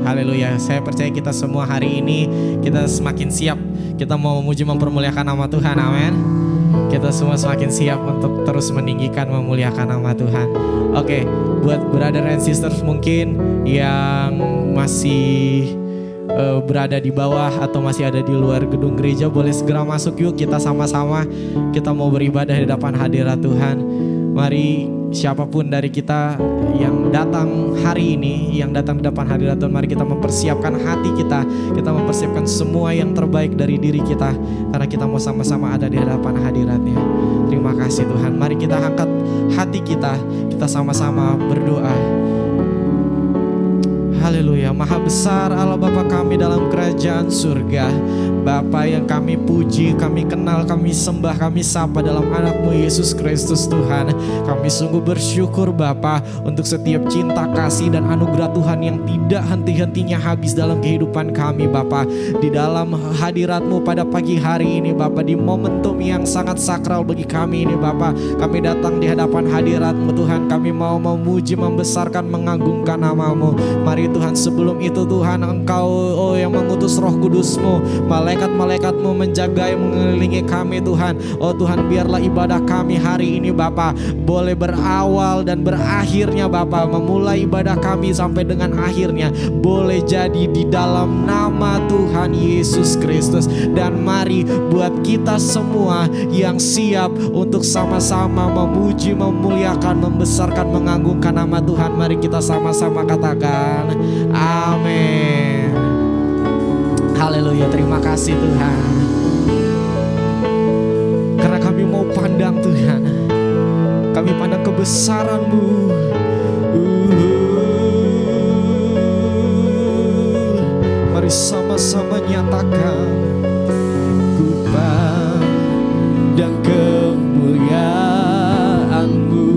Haleluya, saya percaya kita semua hari ini kita semakin siap. Kita mau memuji mempermuliakan nama Tuhan, amin. Kita semua semakin siap untuk terus meninggikan memuliakan nama Tuhan. Oke, buat brother and sisters mungkin yang masih berada di bawah atau masih ada di luar gedung gereja, boleh segera masuk yuk, kita sama-sama kita mau beribadah di depan hadirat Tuhan. Mari siapapun dari kita yang datang hari ini, yang datang di depan hadirat Tuhan, mari kita mempersiapkan hati kita, kita mempersiapkan semua yang terbaik dari diri kita, karena kita mau sama-sama ada di hadapan hadiratnya. Terima kasih Tuhan. Mari kita angkat hati kita sama-sama berdoa. Haleluya, Maha besar Allah Bapa kami dalam kerajaan surga. Bapa yang kami puji, kami kenal, kami sembah, kami sapa dalam anak-Mu Yesus Kristus Tuhan. Kami sungguh bersyukur Bapa untuk setiap cinta, kasih dan anugerah Tuhan yang tidak henti-hentinya habis dalam kehidupan kami Bapa. Di dalam hadirat-Mu pada pagi hari ini Bapa, di momentum yang sangat sakral bagi kami ini Bapa, kami datang di hadapan hadirat-Mu Tuhan. Kami mau memuji, membesarkan, mengagungkan nama-Mu. Mari Tuhan, sebelum itu Tuhan, Engkau yang mengutus Roh Kudus-Mu, malaikat-malaikat-Mu menjaga, mengelilingi kami Tuhan. Oh Tuhan, biarlah ibadah kami hari ini Bapa boleh berawal dan berakhirnya Bapa, memulai ibadah kami sampai dengan akhirnya boleh jadi di dalam nama Tuhan Yesus Kristus. Dan mari buat kita semua yang siap untuk sama-sama memuji, memuliakan, membesarkan, mengagungkan nama Tuhan, mari kita sama-sama katakan amin. Haleluya, terima kasih Tuhan, karena kami mau pandang Tuhan, kami pandang kebesaran-Mu. Mari sama-sama nyatakan, ku pandang kemuliaan-Mu,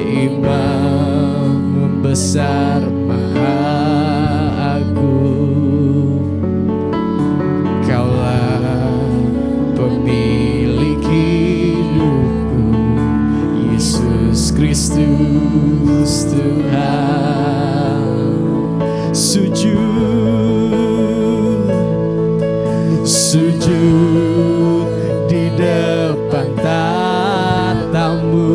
Imam besar maha agung. Kaulah pemilik hidupku, Yesus Kristus Tuhan. Sujud di depan tatamu,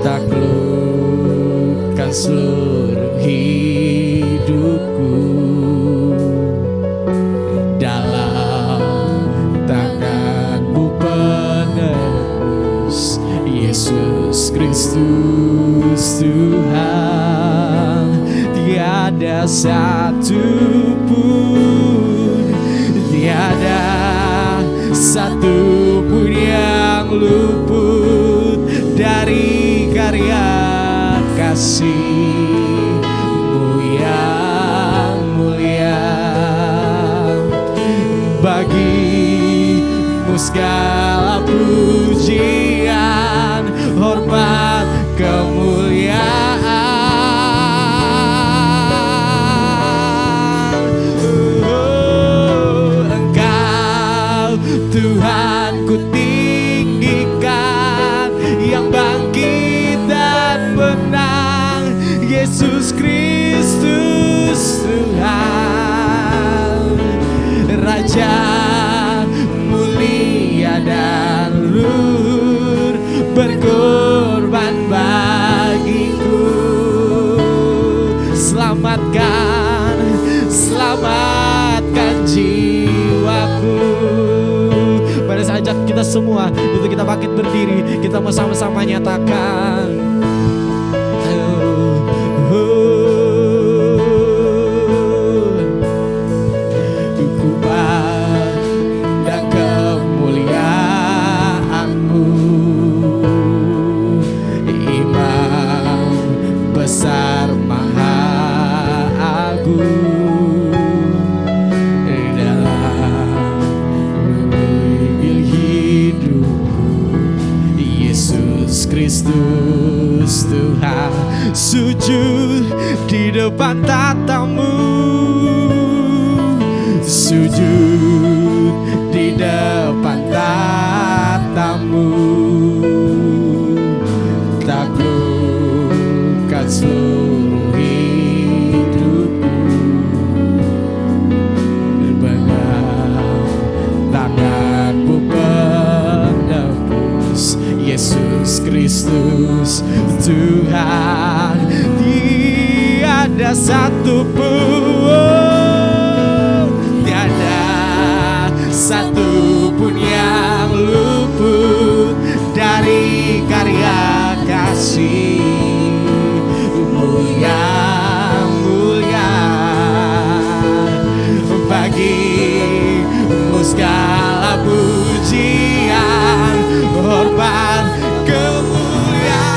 taklukkan seluruh hidupku dalam tangan-Mu penebus, Yesus Kristus Tuhan. Tiada satu pun yang luput dari karya kasih-Mu yang mulia. Bagi-Mu segala pujian, hormat, kemuliaan. Tuhan ku tinggikan, yang bangkit dan menang, Yesus Kristus Tuhan. Raja mulia dan luhur, berkorban bagiku. Selamatkan, selamatkan jiwaku. Pada saat kita semua untuk kita bangkit berdiri, kita mau sama-sama nyatakan, ku pandang kemuliaan-Mu, Imam besar maha agung. Dalam hidupku, Yesus Kristus Tuhan. Sujud di depan tatamu, sujud di depan tatamu, taklukkan seluruh hidupku. Pegang tanganmu penebus, Yesus Kristus Tuhan. Tiada satupun, tiada satupun yang luput dari karya kasih-Mu yang mulia. Bagi-Mu segala pujian, hormat, kemuliaan.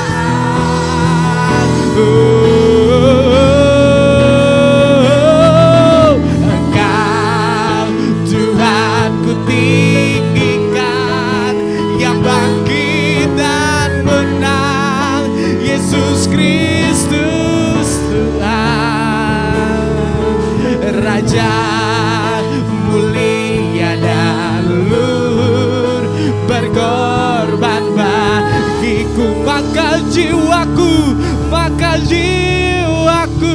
Engkau Tuhan ku tinggikan, yang bangkit dan menang, Yesus Kristus Tuhan. Raja mulia dan luhur, berkorban bagiku. Maka jiwaku, maka jiwaku,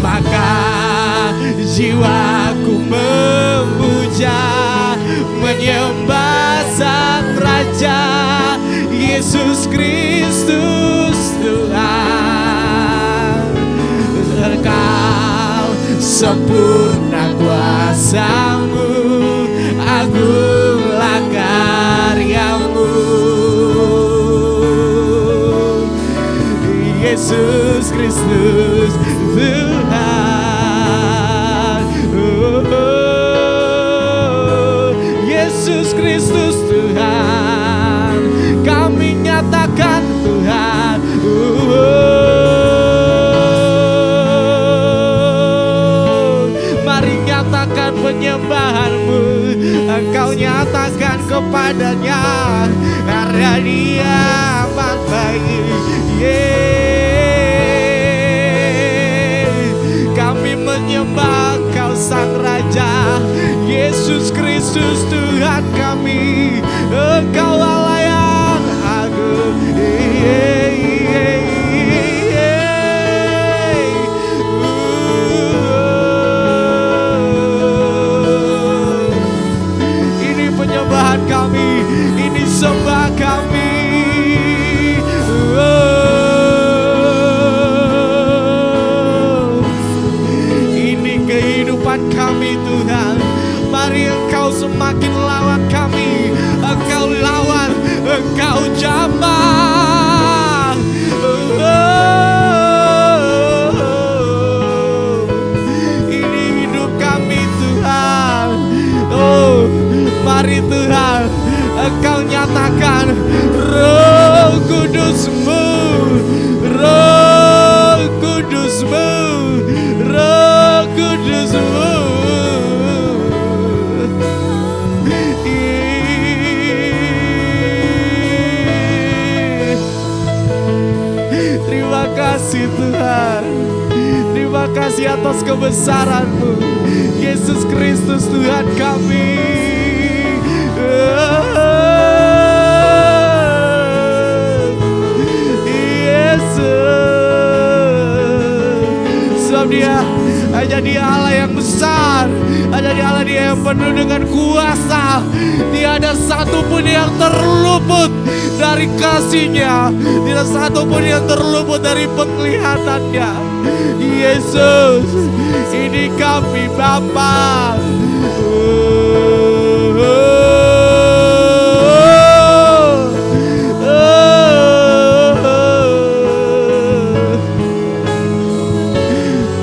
maka jiwaku memuja, menyembah Sang Raja, Yesus Kristus Tuhan. Engkau sempurna kuasa-Mu, agunglah karya-Mu, Yesus Kristus Tuhan. Yesus Kristus Tuhan, kami nyatakan Tuhan. Mari nyatakan penyembahan-Mu, Engkau nyatakan kepadanya, karena Dia amat baik. Kami menyembah Engkau Sang Raja, Yesus Kristus Tuhan kami. Engkau Allah yang agung. Ini penyembahan kami, ini sembah kami. Ini kehidupan kami Tuhan. Mari Engkau semakin lawan kami, Engkau lawan, Engkau jamah. Ini hidup kami Tuhan. Oh, mari Tuhan, Engkau nyatakan Roh Kudus-Mu, Roh Kudus-Mu, Roh Kudus-Mu. Terima kasih Tuhan, terima kasih atas kebesaran-Mu, Yesus Kristus Tuhan kami. dengan kuasa. Tiada satupun yang terluput dari kasih-Nya, tidak satupun yang terluput dari penglihatannya. Yesus, ini kami Bapa.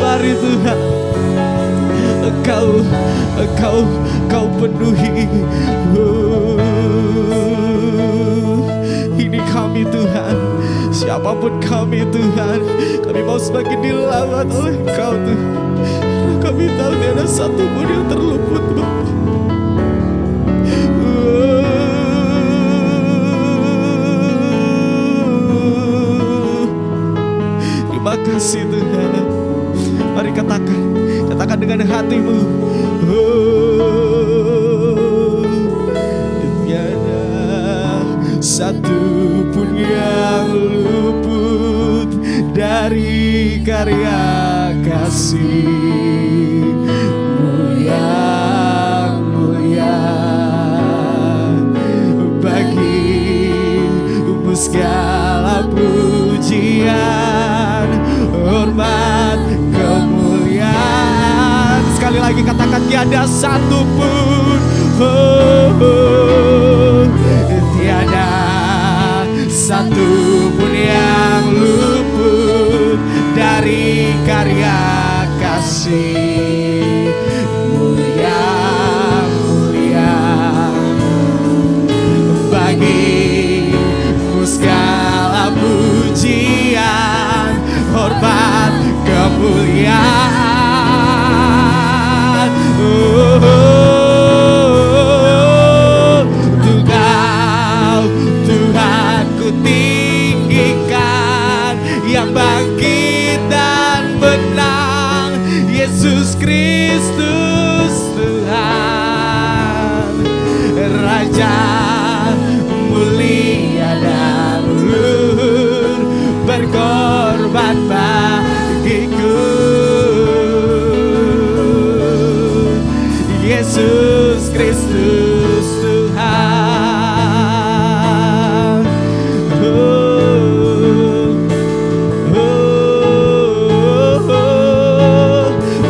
Mari Tuhan, Engkau penuhi. Ini kami Tuhan, siapapun kami Tuhan, kami mau semakin dilawat oleh Engkau Tuhan. Kami tahu tiada satupun yang terluput Bapa. Terima kasih Tuhan. Mari katakan dengan hatimu. Tiada satu pun yang luput dari karya kasih. Mulia bagimu segala pujian, hormat, kemuliaan. Sekali lagi katakan, tiada satupun, tiada satupun yang luput dari karya kasih. Mulia bagimu segala pujian, hormat, kemuliaan. Tuhan ku tinggikan, yang bangkit dan menang, Yesus Kristus Tuhan, Raja mulia dan luhur, berkorban bagiku. Yesus Kristus Tuhan.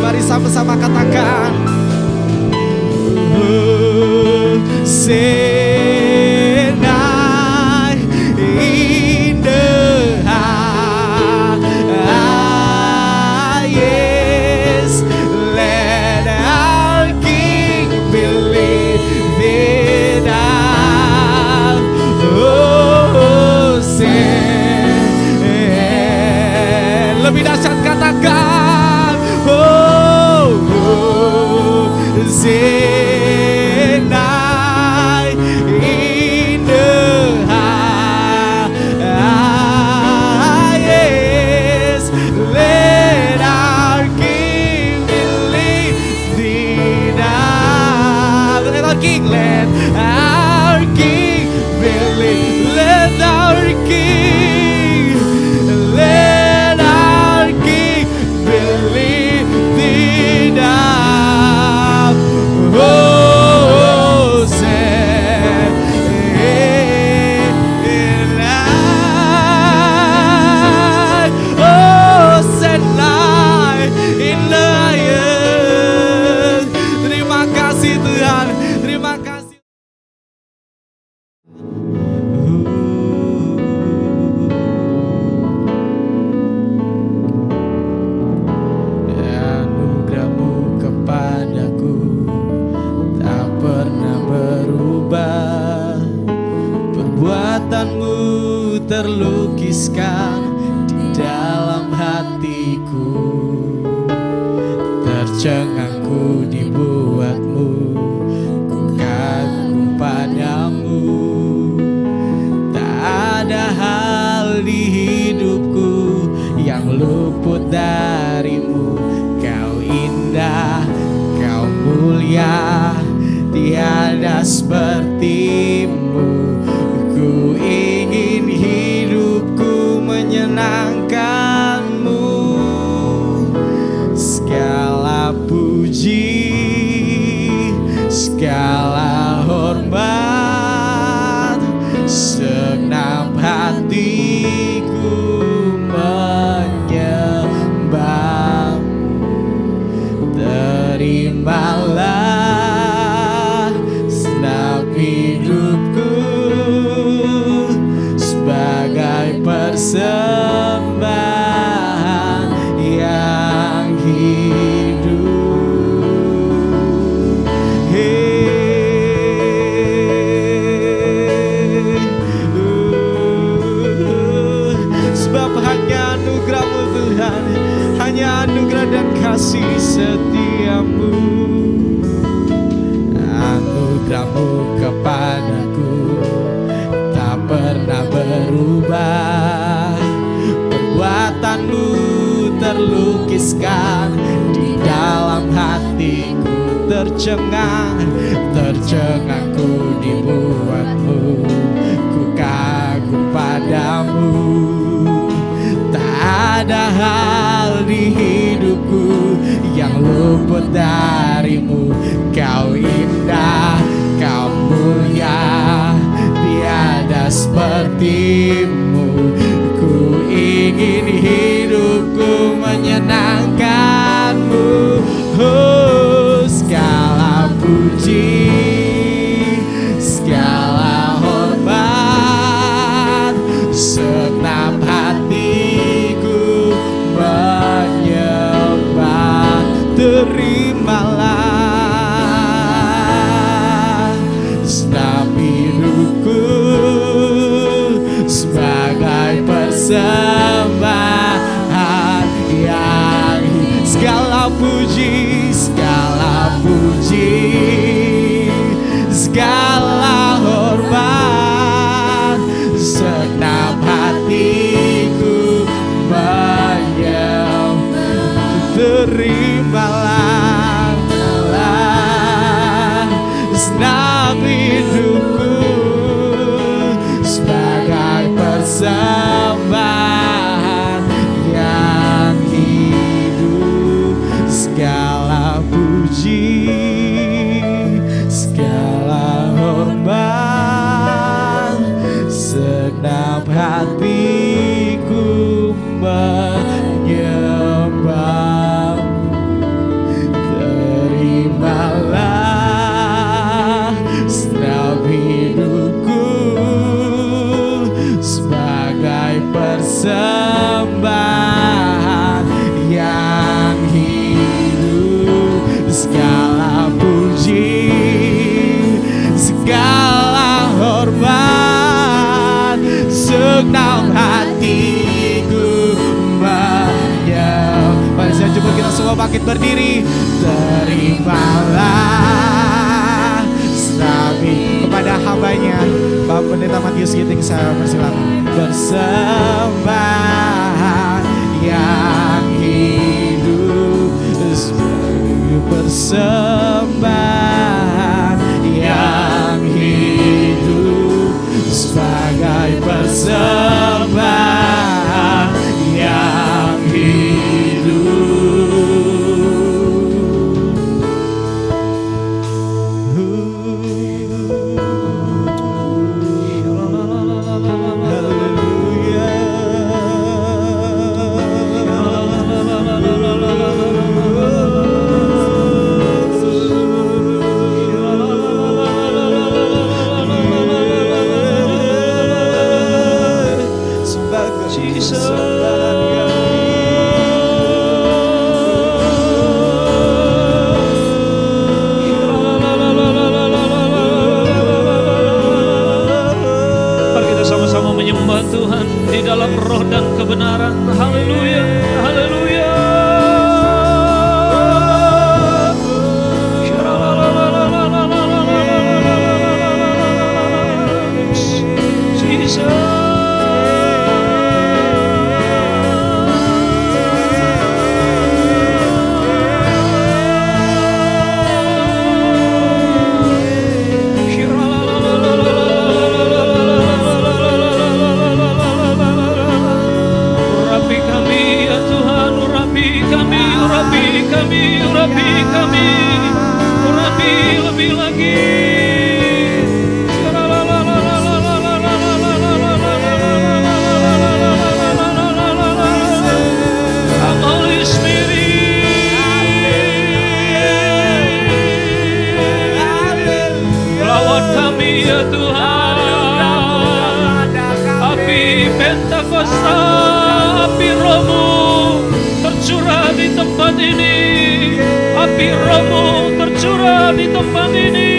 Mari sama-sama katakan, say night in the highest, let our King be lifted up. Oh, say, lebih dahsyat katakan, say night in the highest, let our King be lifted up. Let our King, let our King be lifted. Let our King, let our King be lifted up. Oh, say night, oh, say night in the highest. Terima kasih Tuhan, terima kasih. Anugerah-Mu kepadaku tak pernah berubah, perbuatan-Mu terlukiskan di dalam hatiku. Tercengangku dibuat-Mu, ku kagum padamu. Tak ada hal di hidupku yang luput darimu. Kau indah, Kau mulia, tiada sepertimu. Ku ingin hidupku menyenangkan-Mu. Segala puji, hormat, segenap hatiku menyembahmu. Terimalah segenap hidupku sebagai persembahan yang hidup. Sebab hanya anugerah-Mu Tuhan, hanya anugerah dan kasih setiamu. Anugerah-Mu kepadaku tak pernah berubah. Perbuatan-Mu terlukiskan di dalam hatiku. Tercengang-ku dibuat-Mu, ku kagum padamu. Tak ada hal di hidupku yang luput dari-Mu. Kau indah, Kau mulia, tiada seperti-Mu. Ku ingin hidupku menyenangkan-Mu. Oh, segala puji, segala hormat, segenap hatiku menyembah. Terimalah segenap hidupku sebagai persembahan yang segala puji, segala puji, segala hormat, segenap hatiku menyembah. Terimalah segenap hidupku sebagai persembahan yang hidup. Segala puji, segala hormat, segenap hatiku menyembah. Terimalah segenap hidupku sebagai persembahan yang hidup. Segala puji, segala hormat, segenap hatiku menyembah. Mari saya jemput kita semua bangkit berdiri. Terimalah serabi kepada hambanya Bapak Pendeta Matius Giting. Saya persilakan. Persembahan yang hidup, persembahan yang hidup, sebagai persembahan yang hidup. Tuhan di dalam roh dan kebenaran. Haleluya, haleluya. Jesus. Rapi kami lawat kami ya Tuhan. Api Pentakosta, api Rohmu tercurah di tempat ini. Api Rohmu tercurah di tempat ini.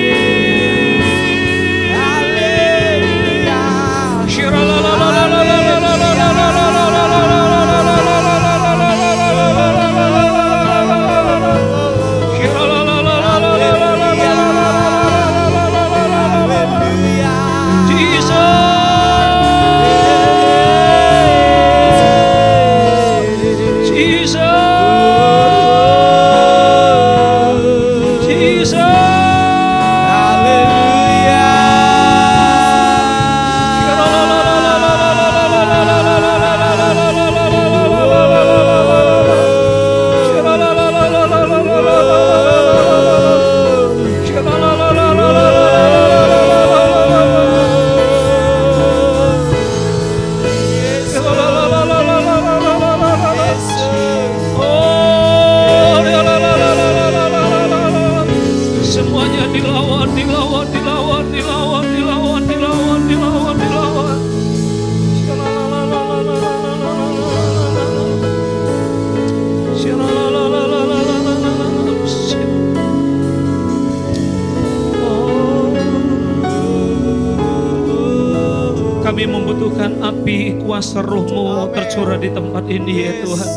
Kami membutuhkan api kuasa Roh-Mu tercurah di tempat ini ya Tuhan.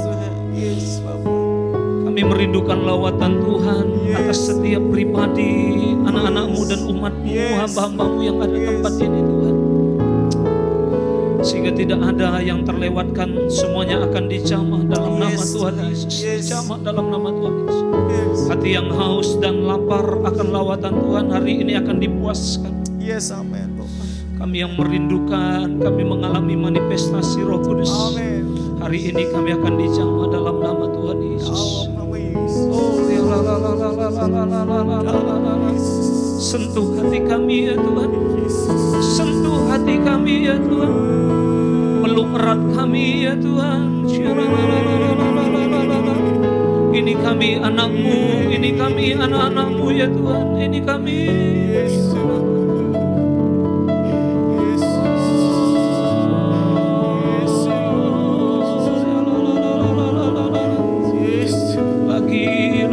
Kami merindukan lawatan Tuhan atas setiap pribadi, anak-anak-Mu dan umat-Mu, hamba-hamba-Mu yang ada di tempat ini Tuhan. Sehingga tidak ada yang terlewatkan, semuanya akan dijamah dalam nama Tuhan Yesus. Dijamah dalam nama Tuhan Yesus. Hati yang haus dan lapar akan lawatan Tuhan hari ini akan dipuaskan. Yes, amen. Kami yang merindukan, kami mengalami manifestasi Roh Kudus. Amen. Hari ini kami akan dijamah dalam nama Tuhan Yesus. Sentuh hati kami ya Tuhan. Sentuh hati kami ya Tuhan. Peluk erat kami ya Tuhan. Ini kami anak-Mu, ini kami anak-anak-Mu ya Tuhan. Ini kami.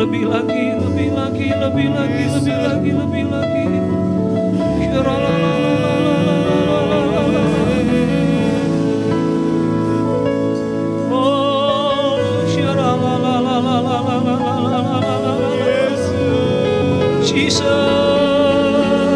Lebih lagi, lebih lagi, lebih lagi, lebih lagi, lebih lagi. Jesus.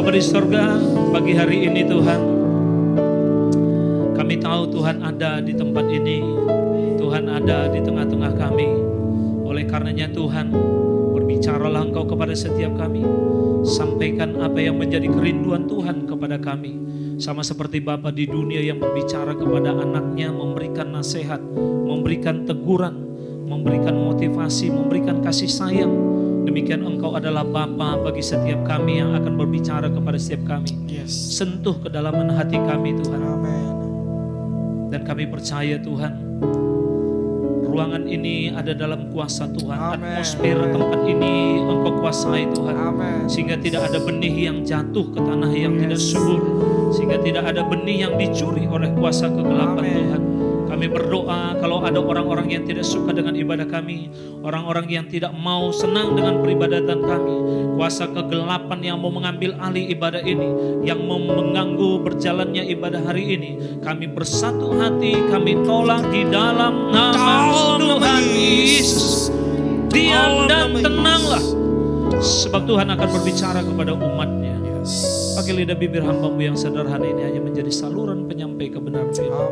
Bapa di surga, pagi hari ini Tuhan, kami tahu Tuhan ada di tempat ini, Tuhan ada di tengah-tengah kami. Oleh karenanya Tuhan, berbicaralah Engkau kepada setiap kami. Sampaikan apa yang menjadi kerinduan Tuhan kepada kami. Sama seperti Bapa di dunia yang berbicara kepada anaknya, memberikan nasihat, memberikan teguran, memberikan motivasi, memberikan kasih sayang. Demikian Engkau adalah Bapa bagi setiap kami yang akan berbicara kepada setiap kami. Sentuh kedalaman hati kami Tuhan. Dan kami percaya Tuhan, ruangan ini ada dalam kuasa Tuhan. Atmosfer tempat ini Engkau kuasai Tuhan. Sehingga tidak ada benih yang jatuh ke tanah yang tidak subur. Sehingga tidak ada benih yang dicuri oleh kuasa kegelapan Tuhan. Kami berdoa kalau ada orang-orang yang tidak suka dengan ibadah kami, orang-orang yang tidak mau senang dengan peribadatan kami, kuasa kegelapan yang mau mengambil alih ibadah ini, yang mau mengganggu berjalannya ibadah hari ini, kami bersatu hati, kami tolak di dalam nama Tuhan Yesus. Diam dan tenanglah, sebab Tuhan akan berbicara kepada umatnya. Pakai lidah bibir hamba-Mu yang sederhana ini hanya menjadi saluran penyampai kebenaran firman.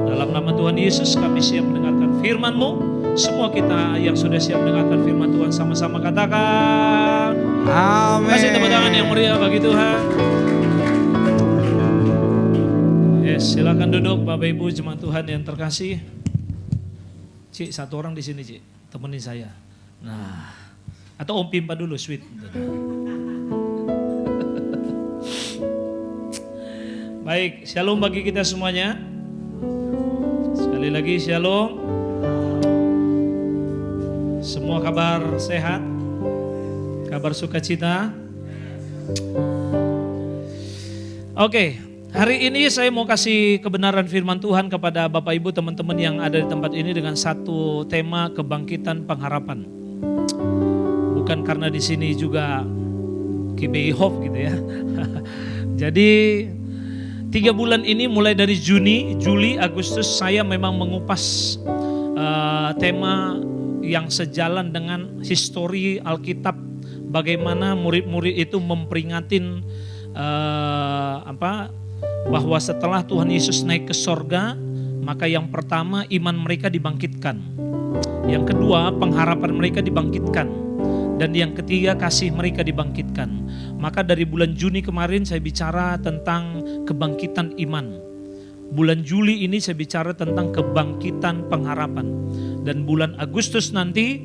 Dalam nama Tuhan Yesus kami siap mendengarkan firman-Mu. Semua kita yang sudah siap mendengarkan firman Tuhan sama-sama katakan amin. Kasih tepuk tangan yang meriah bagi Tuhan. Yes, silakan duduk Bapak Ibu jemaat Tuhan yang terkasih. Cik, satu orang di sini Cik, temenin saya. Nah, atau Om Pimpa dulu, sweet. Baik, shalom bagi kita semuanya. Sekali lagi shalom. Semua kabar sehat? Kabar sukacita? Oke, hari ini saya mau kasih kebenaran firman Tuhan kepada Bapak Ibu teman-teman yang ada di tempat ini dengan satu tema kebangkitan pengharapan. Bukan karena di sini juga KBI Hope gitu ya. Jadi 3 bulan ini mulai dari Juli, Agustus saya memang mengupas tema yang sejalan dengan histori Alkitab, bagaimana murid-murid itu memperingatin bahwa setelah Tuhan Yesus naik ke sorga, maka yang pertama iman mereka dibangkitkan, yang kedua pengharapan mereka dibangkitkan, dan yang ketiga kasih mereka dibangkitkan. Maka dari bulan Juni kemarin saya bicara tentang kebangkitan iman. Bulan Juli ini saya bicara tentang kebangkitan pengharapan. Dan bulan Agustus nanti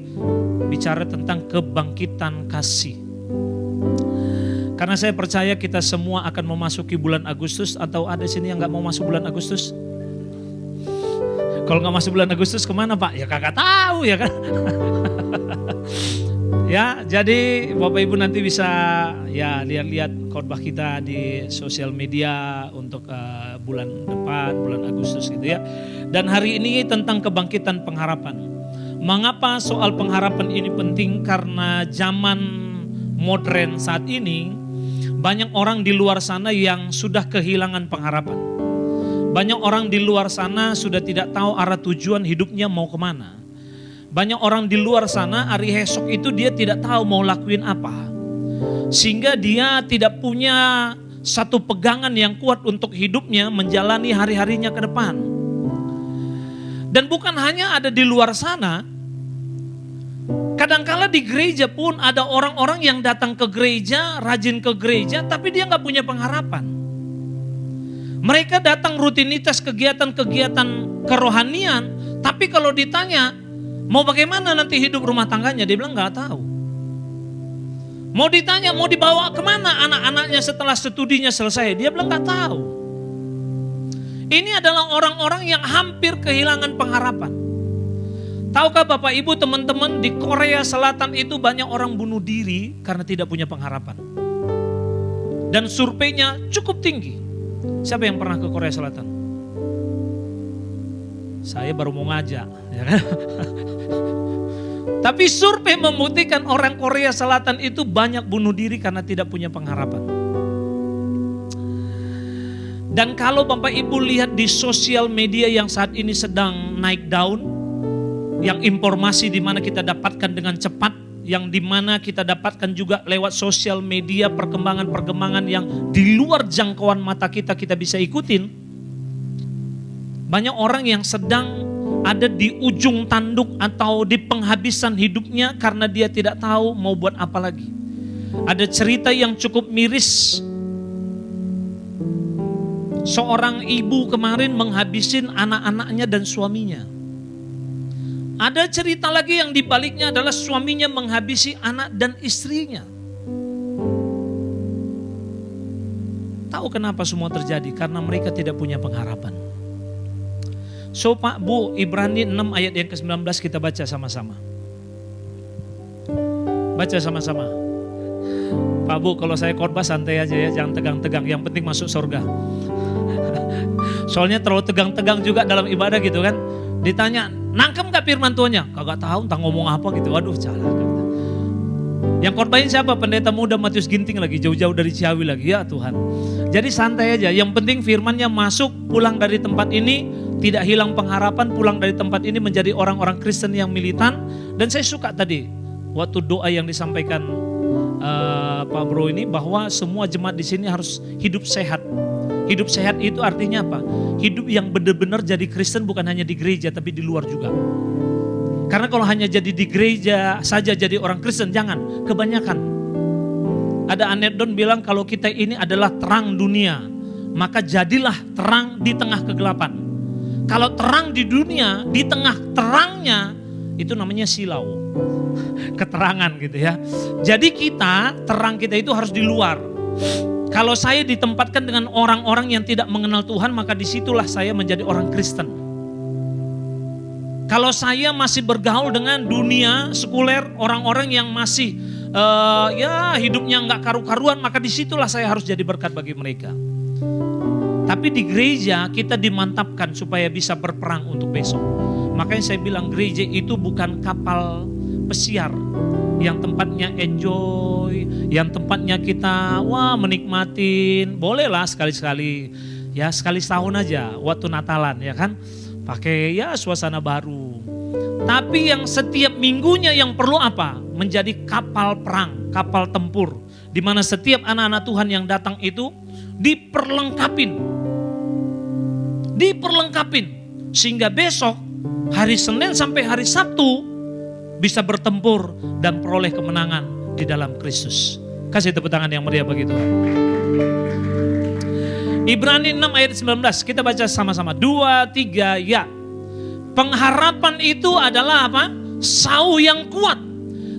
bicara tentang kebangkitan kasih. Karena saya percaya kita semua akan memasuki bulan Agustus. Atau ada sini yang gak mau masuk bulan Agustus? Kalau gak masuk bulan Agustus kemana Pak? Ya kagak tahu ya kan. Ya, jadi Bapak Ibu nanti bisa ya lihat-lihat khotbah kita di sosial media untuk bulan depan, bulan Agustus gitu ya. Dan hari ini tentang kebangkitan pengharapan. Mengapa soal pengharapan ini penting? Karena zaman modern saat ini banyak orang di luar sana yang sudah kehilangan pengharapan. Banyak orang di luar sana sudah tidak tahu arah tujuan hidupnya mau kemana. Banyak orang di luar sana hari esok itu dia tidak tahu mau lakuin apa. Sehingga dia tidak punya satu pegangan yang kuat untuk hidupnya menjalani hari-harinya ke depan. Dan bukan hanya ada di luar sana. Kadangkala di gereja pun ada orang-orang yang datang ke gereja, rajin ke gereja, tapi dia gak punya pengharapan. Mereka datang rutinitas kegiatan-kegiatan kerohanian, tapi kalau ditanya, mau bagaimana nanti hidup rumah tangganya? Dia bilang gak tahu. Mau ditanya, mau dibawa kemana anak-anaknya setelah studinya selesai? Dia bilang gak tahu. Ini adalah orang-orang yang hampir kehilangan pengharapan. Tahukah Bapak Ibu teman-teman, di Korea Selatan itu banyak orang bunuh diri karena tidak punya pengharapan. Dan surveinya cukup tinggi. Siapa yang pernah ke Korea Selatan? Saya baru mau ngajak, ya kan? Tapi survei membuktikan orang Korea Selatan itu banyak bunuh diri karena tidak punya pengharapan. Dan kalau Bapak Ibu lihat di sosial media yang saat ini sedang naik daun, yang informasi di mana kita dapatkan dengan cepat, yang dimana kita dapatkan juga lewat sosial media perkembangan-perkembangan yang di luar jangkauan mata kita bisa ikutin. Banyak orang yang sedang ada di ujung tanduk atau di penghabisan hidupnya karena dia tidak tahu mau buat apa lagi. Ada cerita yang cukup miris. Seorang ibu kemarin menghabisin anak-anaknya dan suaminya. Ada cerita lagi yang dibaliknya adalah suaminya menghabisi anak dan istrinya. Tahu kenapa semua terjadi? Karena mereka tidak punya pengharapan. So Pak Bu, Ibrani 6 ayat yang ke-19 kita baca sama-sama. Baca sama-sama. Pak Bu, kalau saya khotbah santai aja ya, jangan tegang-tegang. Yang penting masuk surga. Soalnya terlalu tegang-tegang juga dalam ibadah gitu kan. Ditanya, nangkem gak firman Tuhannya? Kagak tahu entah ngomong apa gitu. Waduh, salah. Yang khotbahin siapa? Pendeta muda Matius Ginting lagi, jauh-jauh dari Ciawi lagi. Ya Tuhan. Jadi santai aja, yang penting firmannya masuk, pulang dari tempat ini, tidak hilang pengharapan, pulang dari tempat ini menjadi orang-orang Kristen yang militan. Dan saya suka tadi, waktu doa yang disampaikan Pak Bro ini, bahwa semua jemaat di sini harus hidup sehat. Hidup sehat itu artinya apa? Hidup yang benar-benar jadi Kristen bukan hanya di gereja tapi di luar juga. Karena kalau hanya jadi di gereja saja jadi orang Kristen, jangan, kebanyakan. Ada anekdot bilang kalau kita ini adalah terang dunia, maka jadilah terang di tengah kegelapan. Kalau terang di dunia, di tengah terangnya, itu namanya silau. Keterangan gitu ya. Jadi terang kita itu harus di luar. Kalau saya ditempatkan dengan orang-orang yang tidak mengenal Tuhan, maka disitulah saya menjadi orang Kristen. Kalau saya masih bergaul dengan dunia sekuler, orang-orang yang masih hidupnya nggak karu-karuan, maka disitulah saya harus jadi berkat bagi mereka. Tapi di gereja kita dimantapkan supaya bisa berperang untuk besok. Makanya saya bilang gereja itu bukan kapal pesiar yang tempatnya enjoy, yang tempatnya kita menikmatin. Bolehlah sekali-sekali, ya sekali setahun aja waktu Natalan ya kan, pakai ya suasana baru. Tapi yang setiap minggunya yang perlu apa? Menjadi kapal perang, kapal tempur, di mana setiap anak-anak Tuhan yang datang itu diperlengkapin, sehingga besok hari Senin sampai hari Sabtu bisa bertempur dan peroleh kemenangan di dalam Kristus. Kasih tepuk tangan yang meriah bagi Tuhan. Ibrani 6 ayat 19, kita baca sama-sama. 2, 3, ya. Pengharapan itu adalah apa? Sauh yang kuat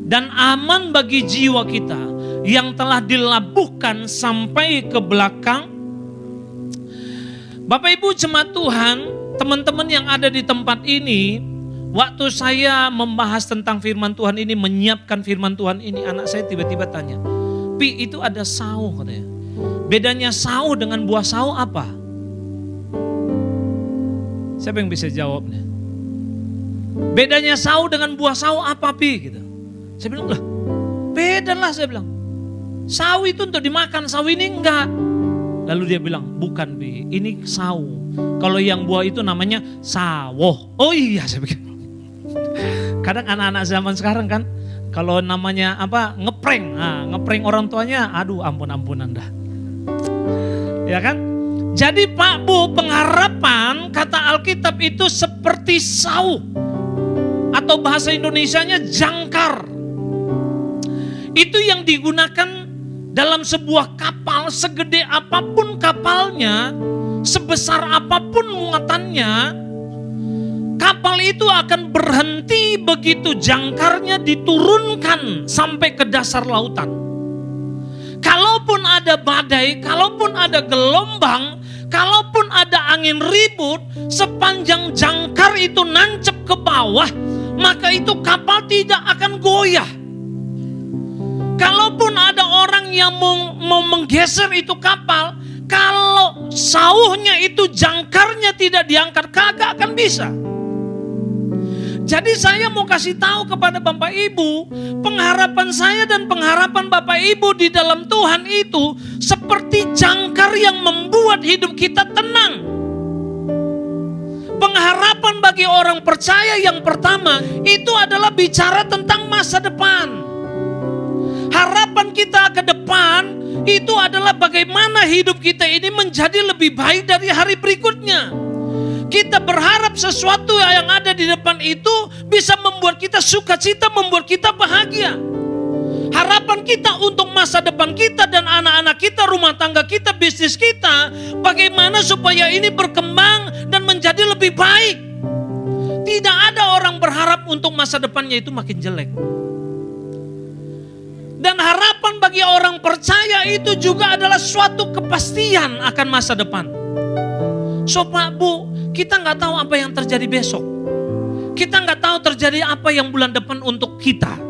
dan aman bagi jiwa kita yang telah dilabuhkan sampai ke belakang. Bapak Ibu jemaat Tuhan, teman-teman yang ada di tempat ini, waktu saya membahas tentang firman Tuhan ini, menyiapkan firman Tuhan ini, anak saya tiba-tiba tanya, Pi, itu ada sauh katanya. Bedanya sauh dengan buah sauh apa? Siapa yang bisa jawabnya? Bedanya sauh dengan buah sauh apa, Pi? Gitu. Saya bilang, lah beda lah, saya bilang. Sauh itu untuk dimakan, sauh ini enggak. Lalu dia bilang, bukan Pi, ini sauh. Kalau yang buah itu namanya sawoh. Oh iya, saya pikir. Kadang anak-anak zaman sekarang kan, kalau namanya apa ngeprank, ngeprank orang tuanya, aduh ampun-ampunan dah. Ya kan? Jadi Pak Bu, pengharapan kata Alkitab itu seperti sauh. Atau bahasa Indonesianya jangkar. Itu yang digunakan dalam sebuah kapal, segede apapun kapalnya, sebesar apapun muatannya, kapal itu akan berhenti begitu jangkarnya diturunkan sampai ke dasar lautan. Kalaupun ada badai, kalaupun ada gelombang, kalaupun ada angin ribut, sepanjang jangkar itu nancep ke bawah, maka itu kapal tidak akan goyah. Kalaupun ada orang yang mau menggeser itu kapal, kalau sauhnya itu jangkarnya tidak diangkat, kagak akan bisa. Jadi saya mau kasih tahu kepada Bapak Ibu, pengharapan saya dan pengharapan Bapak Ibu di dalam Tuhan itu seperti jangkar yang membuat hidup kita tenang. Pengharapan bagi orang percaya yang pertama itu adalah bicara tentang masa depan. Harapan kita ke depan itu adalah bagaimana hidup kita ini menjadi lebih baik dari hari berikutnya. Kita berharap sesuatu yang ada di depan itu bisa membuat kita sukacita, membuat kita bahagia. Harapan kita untuk masa depan kita dan anak-anak kita, rumah tangga kita, bisnis kita, bagaimana supaya ini berkembang dan menjadi lebih baik. Tidak ada orang berharap untuk masa depannya itu makin jelek. Dan harapan bagi orang percaya itu juga adalah suatu kepastian akan masa depan. So Pak Bu, kita nggak tahu apa yang terjadi besok. Kita nggak tahu terjadi apa yang bulan depan untuk kita.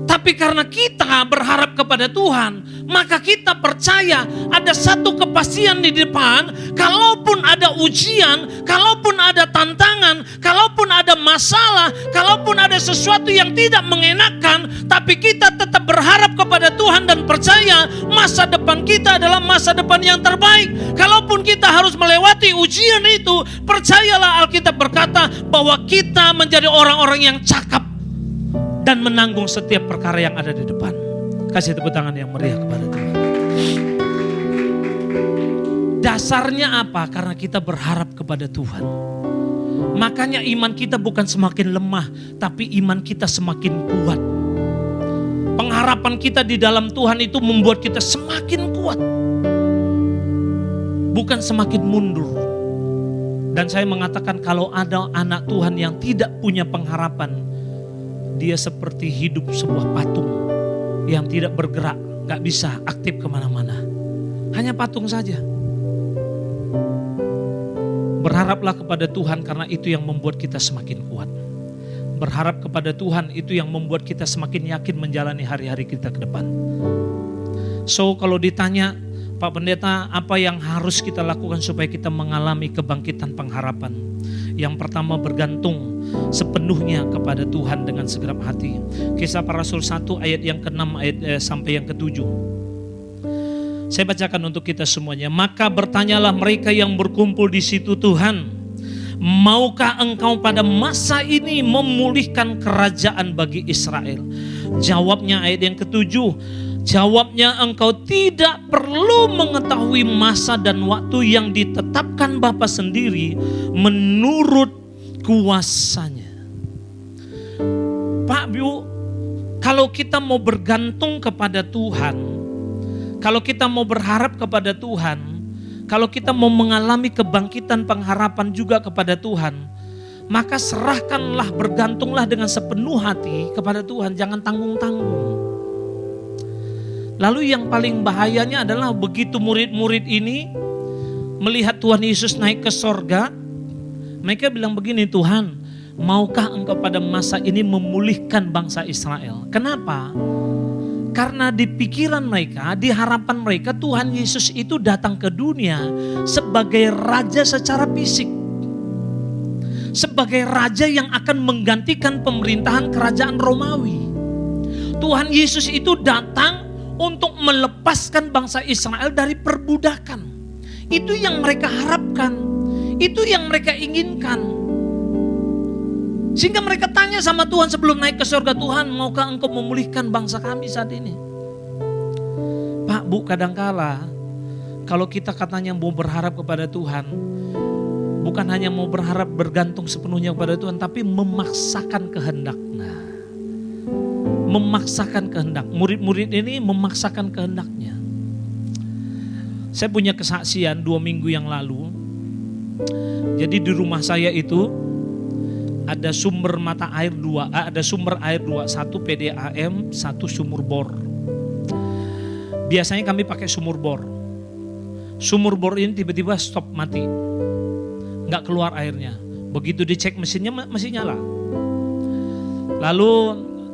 Tapi karena kita berharap kepada Tuhan, maka kita percaya ada satu kepastian di depan. Kalaupun ada ujian, kalaupun ada tantangan, kalaupun ada masalah, kalaupun ada sesuatu yang tidak mengenakan, tapi kita tetap berharap kepada Tuhan dan percaya masa depan kita adalah masa depan yang terbaik. Kalaupun kita harus melewati ujian itu, percayalah Alkitab berkata bahwa kita menjadi orang-orang yang cakap dan menanggung setiap perkara yang ada di depan. Kasih tepuk tangan yang meriah kepada Tuhan. Dasarnya apa? Karena kita berharap kepada Tuhan. Makanya iman kita bukan semakin lemah, tapi iman kita semakin kuat. Pengharapan kita di dalam Tuhan itu membuat kita semakin kuat, bukan semakin mundur. Dan saya mengatakan kalau ada anak Tuhan yang tidak punya pengharapan, dia seperti hidup sebuah patung yang tidak bergerak, gak bisa aktif kemana-mana. Hanya patung saja. Berharaplah kepada Tuhan karena itu yang membuat kita semakin kuat. Berharap kepada Tuhan itu yang membuat kita semakin yakin menjalani hari-hari kita ke depan. So kalau ditanya, Pak Pendeta, apa yang harus kita lakukan supaya kita mengalami kebangkitan pengharapan? Yang pertama, bergantung sepenuhnya kepada Tuhan dengan segenap hati. Kisah Para Rasul 1 ayat yang ke-6 sampai yang ke-7. Saya bacakan untuk kita semuanya. Maka bertanyalah mereka yang berkumpul di situ, Tuhan, maukah engkau pada masa ini memulihkan kerajaan bagi Israel? Jawabnya ayat yang ke-7. Jawabnya, engkau tidak perlu mengetahui masa dan waktu yang ditetapkan Bapa sendiri menurut kuasanya. Pak Bu, kalau kita mau bergantung kepada Tuhan, kalau kita mau berharap kepada Tuhan, kalau kita mau mengalami kebangkitan pengharapan juga kepada Tuhan, maka serahkanlah, bergantunglah dengan sepenuh hati kepada Tuhan, jangan tanggung-tanggung. Lalu yang paling bahayanya adalah begitu murid-murid ini melihat Tuhan Yesus naik ke sorga, mereka bilang begini, Tuhan, maukah engkau pada masa ini memulihkan bangsa Israel? Kenapa? Karena di pikiran mereka, di harapan mereka, Tuhan Yesus itu datang ke dunia sebagai raja secara fisik. Sebagai raja yang akan menggantikan pemerintahan kerajaan Romawi. Tuhan Yesus itu datang untuk melepaskan bangsa Israel dari perbudakan. Itu yang mereka harapkan. Itu yang mereka inginkan. Sehingga mereka tanya sama Tuhan sebelum naik ke surga, Tuhan, maukah engkau memulihkan bangsa kami saat ini? Pak Bu, kadangkala kalau kita katanya mau berharap kepada Tuhan, bukan hanya mau berharap bergantung sepenuhnya kepada Tuhan, tapi memaksakan kehendaknya. Memaksakan kehendak. Murid-murid ini memaksakan kehendaknya. Saya punya kesaksian 2 minggu yang lalu. Jadi di rumah saya itu ada sumber mata air 2, ada sumber air 2, 1 PDAM, 1 sumur bor. Biasanya kami pakai sumur bor. Sumur bor ini tiba-tiba stop, mati. Nggak keluar airnya. Begitu dicek mesinnya masih nyala. Lalu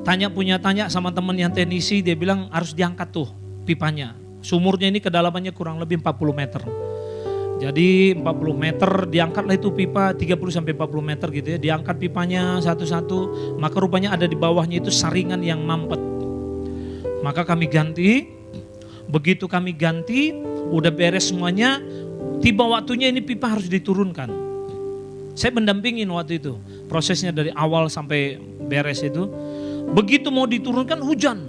tanya sama teman yang teknisi, dia bilang harus diangkat tuh pipanya. Sumurnya ini kedalamannya kurang lebih 40 meter. Jadi 40 meter diangkatlah itu pipa 30-40 meter gitu ya. Diangkat pipanya satu-satu, maka rupanya ada di bawahnya itu saringan yang mampet. Maka kami ganti, begitu kami ganti, udah beres semuanya, tiba waktunya ini pipa harus diturunkan. Saya mendampingin waktu itu, prosesnya dari awal sampai beres itu. Begitu mau diturunkan hujan,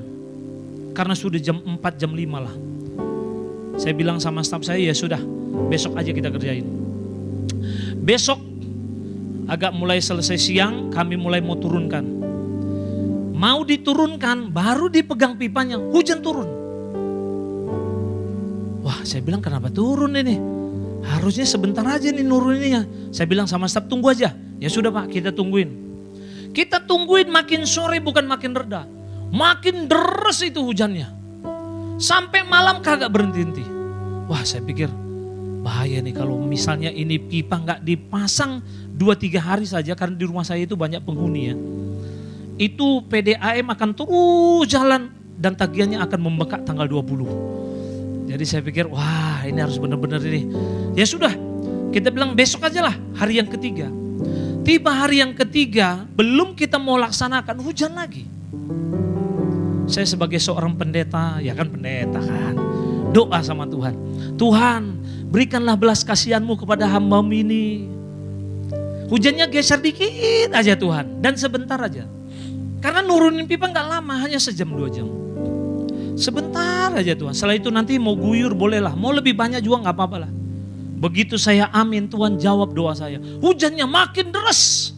Karena sudah jam 4, jam 5 lah. Saya bilang sama staf saya, ya sudah, besok aja kita kerjain. Besok agak mulai selesai siang, kami mulai mau turunkan. Mau diturunkan, baru dipegang pipanya, hujan turun. Wah, saya bilang kenapa turun ini? Harusnya sebentar aja nih nuruninnya. Saya bilang sama staf, tunggu aja. Ya sudah Pak, kita tungguin. Kita tungguin makin sore bukan makin reda. Makin deres itu hujannya. Sampai malam kagak berhenti-henti. Wah, saya pikir bahaya nih kalau misalnya ini pipa nggak dipasang 2-3 hari saja, karena di rumah saya itu banyak penghuni ya. Itu PDAM akan terus jalan dan tagihannya akan membengkak tanggal 20. Jadi saya pikir wah ini harus benar-benar ini. Ya sudah, kita bilang besok aja lah, hari yang ketiga. Tiba hari yang ketiga, belum kita mau laksanakan, hujan lagi. Saya sebagai seorang pendeta, ya kan pendeta kan, doa sama Tuhan. Tuhan, berikanlah belas kasihan-Mu kepada hamba-Mu ini. Hujannya geser dikit aja Tuhan, dan sebentar aja. Karena nurunin pipa gak lama, hanya sejam 2 jam. Sebentar aja Tuhan, setelah itu nanti mau guyur bolehlah, mau lebih banyak juga gak apa-apa lah. Begitu saya amin, Tuhan jawab doa saya. Hujannya makin deras.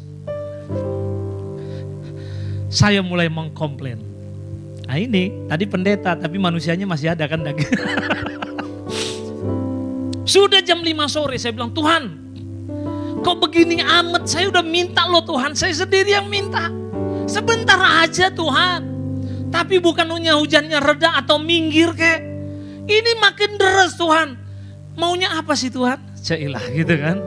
Saya mulai mengkomplain. Nah ini, tadi pendeta, tapi manusianya masih ada kan. Sudah jam 5 sore, saya bilang, Tuhan, kok begini amat, saya udah minta loh Tuhan, saya sendiri yang minta. Sebentar aja Tuhan. Tapi bukannya hujannya reda atau minggir kek. Ini makin deras Tuhan. Maunya apa sih Tuhan? Cailah gitu kan.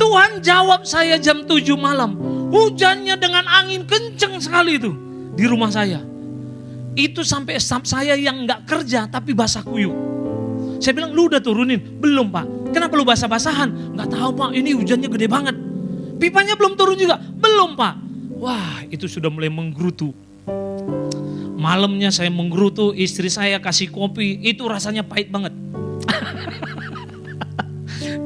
Tuhan jawab saya jam 7 malam. Hujannya dengan angin kenceng sekali itu di rumah saya. Itu sampai staf saya yang gak kerja tapi basah kuyup. Saya bilang, lu udah turunin? Belum Pak. Kenapa lu basah-basahan? Gak tahu Pak, ini hujannya gede banget. Pipanya belum turun juga? Belum Pak. Wah itu sudah mulai menggerutu. Malamnya saya menggerutu, istri saya kasih kopi, itu rasanya pahit banget.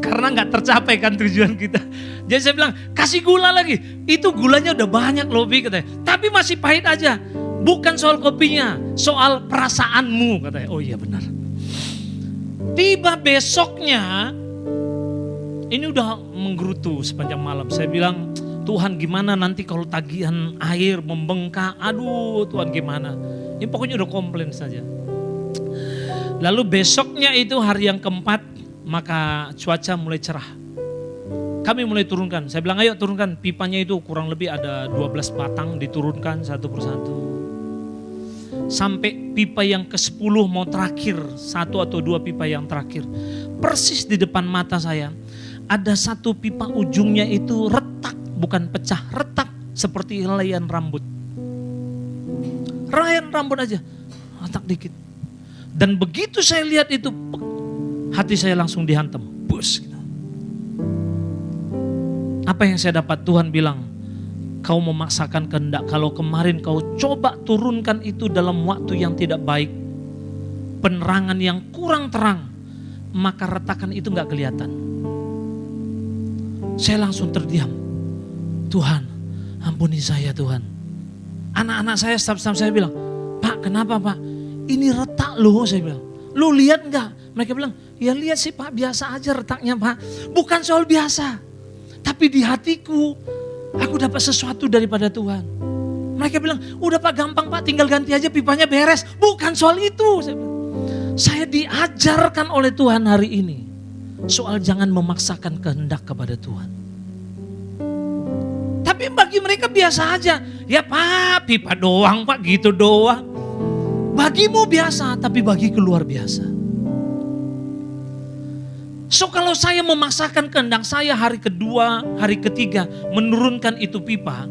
Karena gak tercapai kan tujuan kita. Jadi saya bilang, kasih gula lagi. Itu gulanya udah banyak loh Bi katanya. Tapi masih pahit aja. Bukan soal kopinya, soal perasaanmu katanya. Oh iya benar. Tiba besoknya, ini udah menggerutu sepanjang malam. Saya bilang, Tuhan gimana nanti kalau tagihan air membengkak. Aduh Tuhan gimana. Ini pokoknya udah komplain saja. Lalu besoknya itu hari yang keempat, maka cuaca mulai cerah. Kami mulai turunkan. Saya bilang ayo turunkan. Pipanya itu kurang lebih ada 12 batang diturunkan satu persatu. Sampai pipa yang ke-10 mau terakhir, 1 atau 2 pipa yang terakhir. Persis di depan mata saya, ada satu pipa ujungnya itu retak, bukan pecah, retak seperti helaian rambut. Helaian rambut aja, retak dikit. Dan begitu saya lihat itu, hati saya langsung dihantam, bus. Gitu. Apa yang saya dapat? Tuhan bilang, kau memaksakan kehendak. Kalau kemarin kau coba turunkan itu dalam waktu yang tidak baik, penerangan yang kurang terang, maka retakan itu gak kelihatan. Saya langsung terdiam. Tuhan, ampuni saya Tuhan. Anak-anak saya, staf-staf saya bilang, Pak kenapa Pak? Ini retak loh, saya bilang. Lu lihat gak? Mereka bilang, ya lihat sih Pak, biasa aja retaknya Pak. Bukan soal biasa, tapi di hatiku, aku dapat sesuatu daripada Tuhan. Mereka bilang, udah Pak gampang Pak, tinggal ganti aja pipanya beres. Bukan soal itu. Saya diajarkan oleh Tuhan hari ini. Soal jangan memaksakan kehendak kepada Tuhan. Tapi bagi mereka biasa aja. Ya Pak, pipa doang Pak, gitu doang. Bagimu biasa, tapi bagi luar biasa. So kalau saya memaksakan kehendak saya hari kedua, hari ketiga menurunkan itu pipa.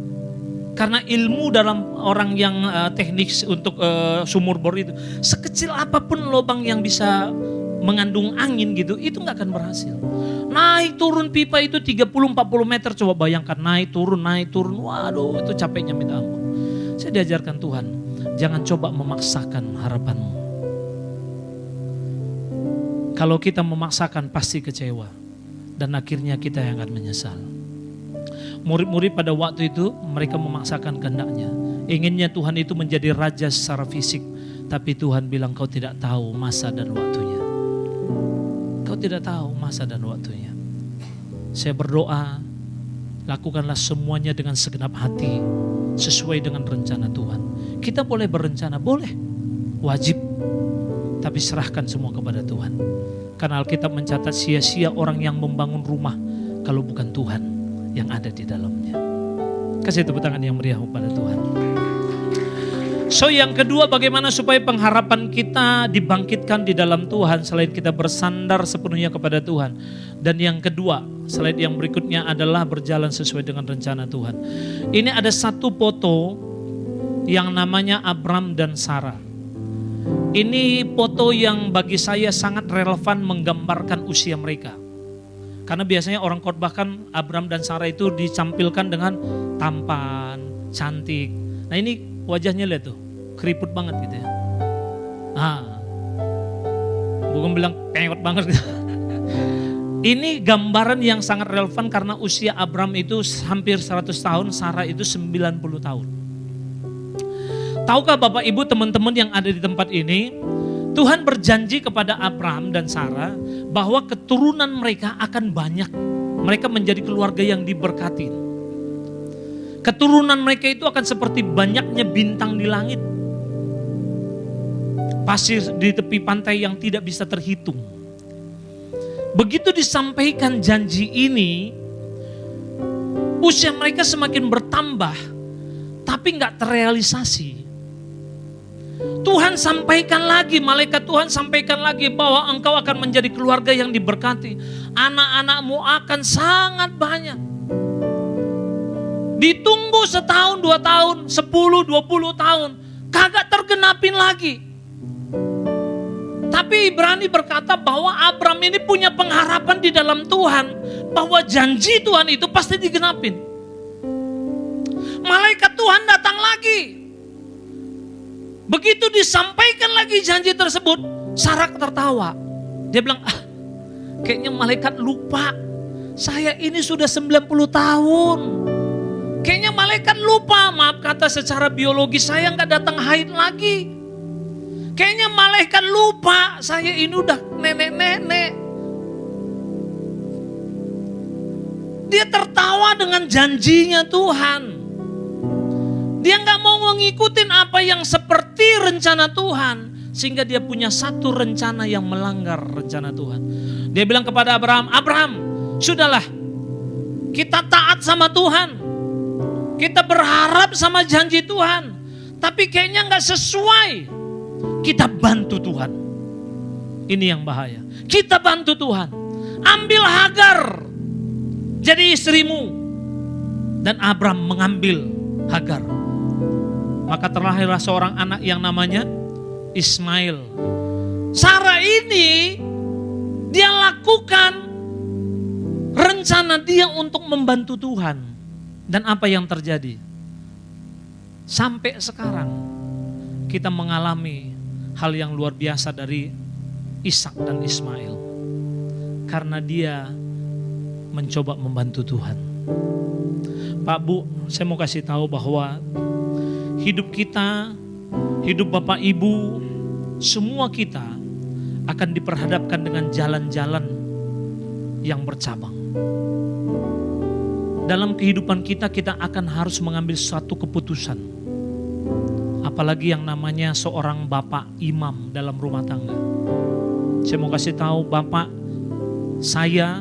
Karena ilmu dalam orang yang teknik untuk sumur bor itu. Sekecil apapun lubang yang bisa mengandung angin gitu, itu gak akan berhasil. Naik turun pipa itu 30-40 meter, coba bayangkan naik turun. Waduh itu capeknya minta ampun. Saya diajarkan Tuhan, jangan coba memaksakan harapanmu. Kalau kita memaksakan pasti kecewa. Dan akhirnya kita yang akan menyesal. Murid-murid pada waktu itu mereka memaksakan kehendaknya. Inginnya Tuhan itu menjadi raja secara fisik. Tapi Tuhan bilang kau tidak tahu masa dan waktunya. Kau tidak tahu masa dan waktunya. Saya berdoa, lakukanlah semuanya dengan segenap hati, sesuai dengan rencana Tuhan. Kita boleh berencana, boleh, wajib, tapi serahkan semua kepada Tuhan. Karena Alkitab mencatat sia-sia orang yang membangun rumah kalau bukan Tuhan yang ada di dalamnya. Kasih tepuk tangan yang meriah kepada Tuhan. So yang kedua, bagaimana supaya pengharapan kita dibangkitkan di dalam Tuhan selain kita bersandar sepenuhnya kepada Tuhan. Dan yang kedua, slide yang berikutnya adalah berjalan sesuai dengan rencana Tuhan. Ini ada satu foto yang namanya Abram dan Sarah. Ini foto yang bagi saya sangat relevan menggambarkan usia mereka. Karena biasanya orang khotbah kan Abram dan Sarah itu ditampilkan dengan tampan, cantik. Nah ini wajahnya lihat tuh, keriput banget gitu ya. Bukan bilang pengot banget. Ini gambaran yang sangat relevan karena usia Abram itu hampir 100 tahun, Sarah itu 90 tahun. Tahukah Bapak Ibu teman-teman yang ada di tempat ini, Tuhan berjanji kepada Abram dan Sarah bahwa keturunan mereka akan banyak. Mereka menjadi keluarga yang diberkati. Keturunan mereka itu akan seperti banyaknya bintang di langit. Pasir di tepi pantai yang tidak bisa terhitung. Begitu disampaikan janji ini, usia mereka semakin bertambah, tapi gak terrealisasi. Tuhan sampaikan lagi, malaikat Tuhan sampaikan lagi bahwa engkau akan menjadi keluarga yang diberkati. Anak-anakmu akan sangat banyak. Ditunggu setahun, 2 tahun, 10, 20 tahun, kagak tergenapin lagi. Tapi Ibrani berkata bahwa Abram ini punya pengharapan di dalam Tuhan, bahwa janji Tuhan itu pasti digenapin. Malaikat Tuhan datang lagi. Begitu disampaikan lagi janji tersebut, Sarah tertawa. Dia bilang, kayaknya malaikat lupa. Saya ini sudah 90 tahun. Kayaknya malaikat lupa, maaf kata secara biologi saya gak datang haid lagi. Kayaknya malaikat lupa, saya ini udah nenek-nenek. Dia tertawa dengan janjinya Tuhan. Dia gak mau mengikuti apa yang seperti rencana Tuhan. Sehingga dia punya satu rencana yang melanggar rencana Tuhan. Dia bilang kepada Abraham, Abraham, sudahlah, kita taat sama Tuhan. Kita berharap sama janji Tuhan. Tapi kayaknya gak sesuai. Kita bantu Tuhan. Ini yang bahaya. Kita bantu Tuhan. Ambil Hagar jadi istrimu. Dan Abram mengambil Hagar. Maka terlahirlah seorang anak yang namanya Ismail. Sarah ini dia lakukan rencana dia untuk membantu Tuhan. Dan apa yang terjadi? Sampai sekarang kita mengalami hal yang luar biasa dari Ishak dan Ismail. Karena dia mencoba membantu Tuhan. Pak Bu, saya mau kasih tahu bahwa hidup kita, hidup Bapak Ibu, semua kita akan diperhadapkan dengan jalan-jalan yang bercabang. Dalam kehidupan kita, kita akan harus mengambil suatu keputusan. Apalagi yang namanya seorang bapak imam dalam rumah tangga. Saya mau kasih tahu Bapak, saya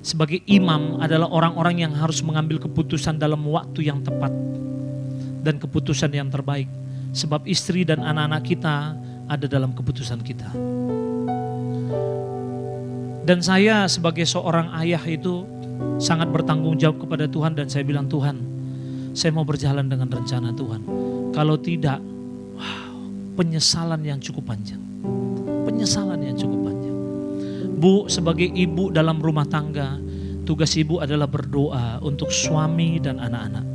sebagai imam adalah orang-orang yang harus mengambil keputusan dalam waktu yang tepat. Dan keputusan yang terbaik. Sebab istri dan anak-anak kita ada dalam keputusan kita. Dan saya sebagai seorang ayah itu sangat bertanggung jawab kepada Tuhan. Dan saya bilang, Tuhan, saya mau berjalan dengan rencana Tuhan. Kalau tidak, penyesalan yang cukup panjang. Penyesalan yang cukup panjang. Bu, sebagai ibu dalam rumah tangga, tugas ibu adalah berdoa untuk suami dan anak-anak.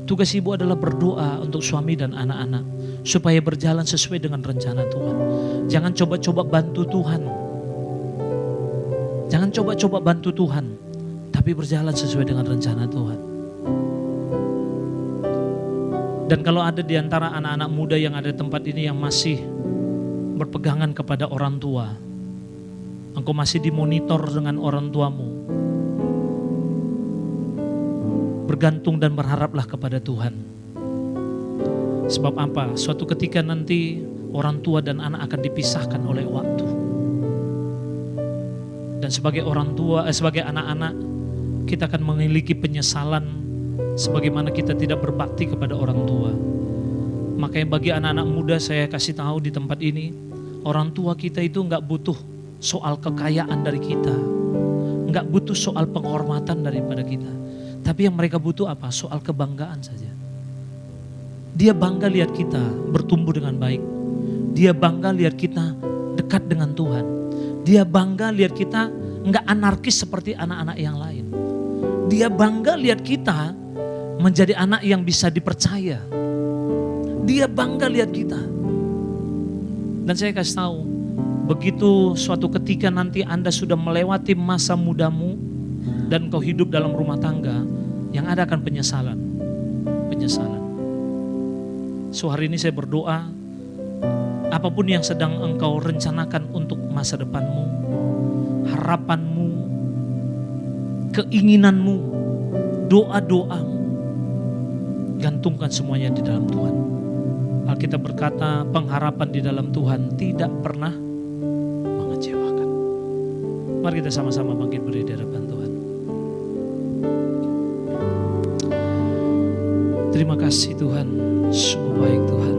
Tugas ibu adalah berdoa untuk suami dan anak-anak supaya berjalan sesuai dengan rencana Tuhan. Jangan coba-coba bantu Tuhan. Jangan coba-coba bantu Tuhan, tapi berjalan sesuai dengan rencana Tuhan. Dan kalau ada di antara anak-anak muda yang ada di tempat ini yang masih berpegangan kepada orang tua, engkau masih dimonitor dengan orang tuamu, bergantung dan berharaplah kepada Tuhan. Sebab apa? Suatu ketika nanti orang tua dan anak akan dipisahkan oleh waktu. Dan sebagai orang tua, sebagai anak-anak, kita akan memiliki penyesalan sebagaimana kita tidak berbakti kepada orang tua. Makanya bagi anak-anak muda saya kasih tahu di tempat ini, orang tua kita itu gak butuh soal kekayaan dari kita, gak butuh soal penghormatan daripada kita. Tapi yang mereka butuh apa? Soal kebanggaan saja. Dia bangga lihat kita bertumbuh dengan baik. Dia bangga lihat kita dekat dengan Tuhan. Dia bangga lihat kita gak anarkis seperti anak-anak yang lain. Dia bangga lihat kita menjadi anak yang bisa dipercaya. Dia bangga lihat kita. Dan saya kasih tahu, begitu suatu ketika nanti Anda sudah melewati masa mudamu dan kau hidup dalam rumah tangga, yang ada akan penyesalan. Penyesalan. So hari ini saya berdoa, apapun yang sedang engkau rencanakan untuk masa depanmu, harapanmu, keinginanmu, doa-doamu, gantungkan semuanya di dalam Tuhan. Alkitab berkata, pengharapan di dalam Tuhan tidak pernah mengecewakan. Mari kita sama-sama bangkit berdiri di hadapan Tuhan. Terima kasih Tuhan, sungguh baik Tuhan.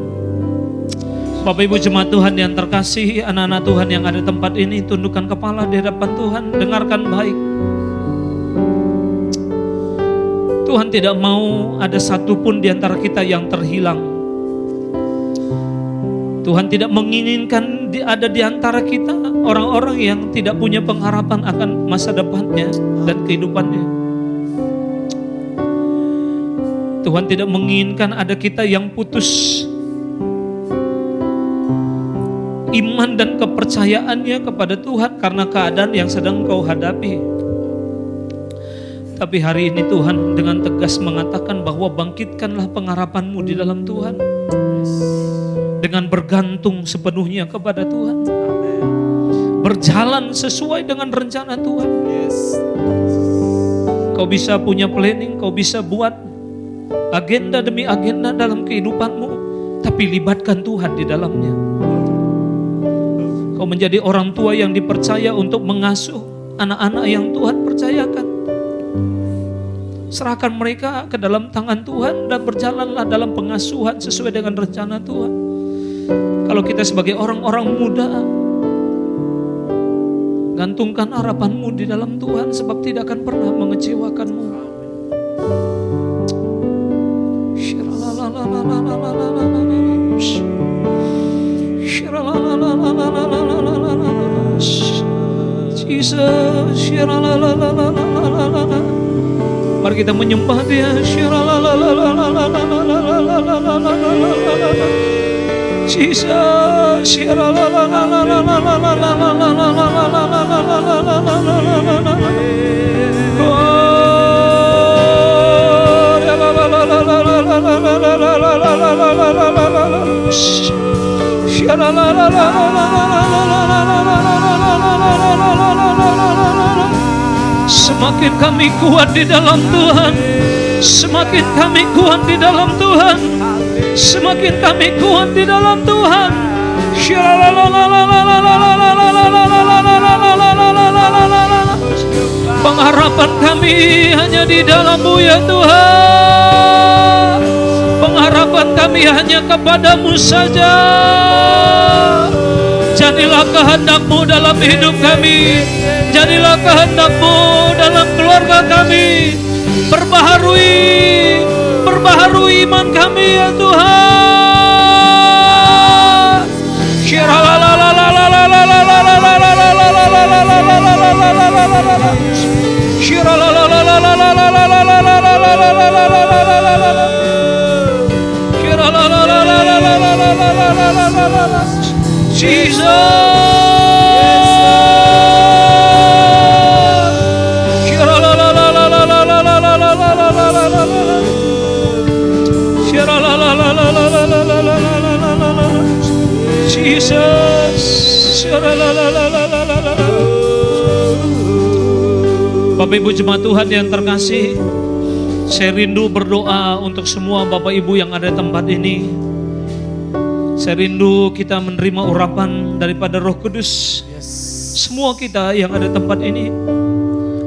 Bapak Ibu jemaat Tuhan yang terkasih, anak-anak Tuhan yang ada di tempat ini, tundukkan kepala di hadapan Tuhan, dengarkan baik. Tuhan tidak mau ada satupun di antara kita yang terhilang. Tuhan tidak menginginkan ada di antara kita orang-orang yang tidak punya pengharapan akan masa depannya dan kehidupannya. Tuhan tidak menginginkan ada kita yang putus iman dan kepercayaannya kepada Tuhan karena keadaan yang sedang kau hadapi. Tapi hari ini Tuhan dengan tegas mengatakan bahwa bangkitkanlah pengharapanmu di dalam Tuhan. Dengan bergantung sepenuhnya kepada Tuhan. Berjalan sesuai dengan rencana Tuhan. Kau bisa punya planning, kau bisa buat agenda demi agenda dalam kehidupanmu. Tapi libatkan Tuhan di dalamnya. Kau menjadi orang tua yang dipercaya untuk mengasuh anak-anak yang Tuhan percayakan. Serahkan mereka ke dalam tangan Tuhan dan berjalanlah dalam pengasuhan sesuai dengan rencana Tuhan. Kalau kita sebagai orang-orang muda, gantungkan harapanmu di dalam Tuhan sebab tidak akan pernah mengecewakanmu. Jesus, mari kita menyembah Dia. Jesus, semakin kami kuat di dalam Tuhan, semakin kami kuat di dalam Tuhan, semakin kami kuat di dalam Tuhan. Pengharapan kami hanya di dalam-Mu ya Tuhan. Pengharapan kami hanya kepadamu saja. Jadilah kehendak-Mu dalam hidup kami. Jadilah kehendak-Mu dalam keluarga kami. Perbaharui iman kami ya Tuhan. Jesus. Bapak Ibu jemaat Tuhan yang terkasih, saya rindu berdoa untuk semua Bapak Ibu yang ada di tempat ini. Saya rindu kita menerima urapan daripada Roh Kudus. Semua kita yang ada di tempat ini.